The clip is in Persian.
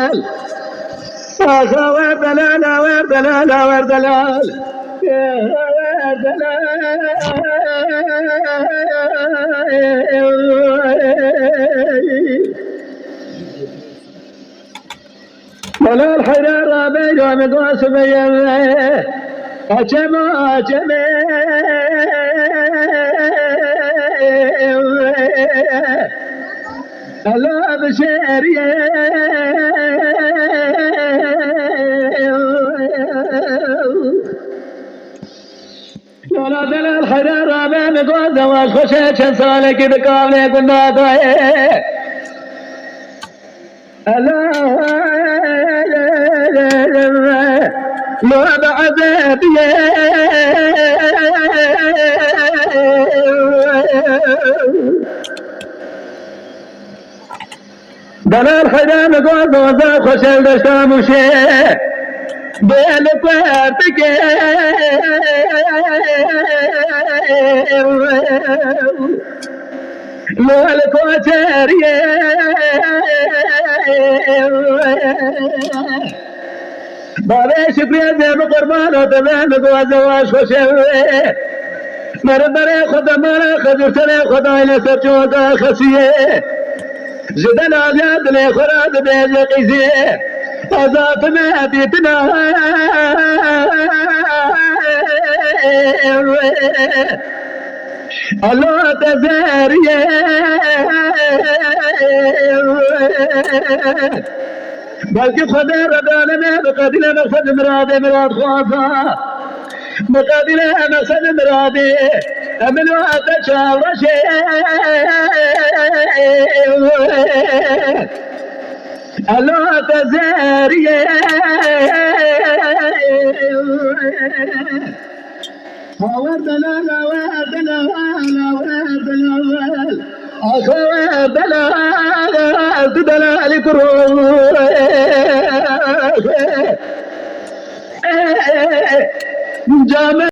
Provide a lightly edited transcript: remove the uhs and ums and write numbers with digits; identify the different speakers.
Speaker 1: دلال آخا ورد دلال ورد دلال ورد دلال ورد دلال حرارة بيجوا مقواس بيا أجم أجم الله بشريه ولا دلال حرارة بين قوة وخشيت سالك بقابل قلنا ضايع ما بعذاب دلال حرام قوة وذا خشيت دشتام وشيء بين قوتك مالك وتاريه بابي شكري زي بقربان وتبان وزواج وشوي مرمري خدمنا خدرتنا خداي لسرجودا خسيه جدنا زياد لي خراد بين قيزيه أذات ما بيتنا الله تزاريه بلکه خدا ردانه نه بقدر مقصد مراده مراد خواسته بقدر مقصد مراده امن وقت شاورشه الله تزاريه وردنا وردنا وردنا أخوة دلال دلال كروه جامع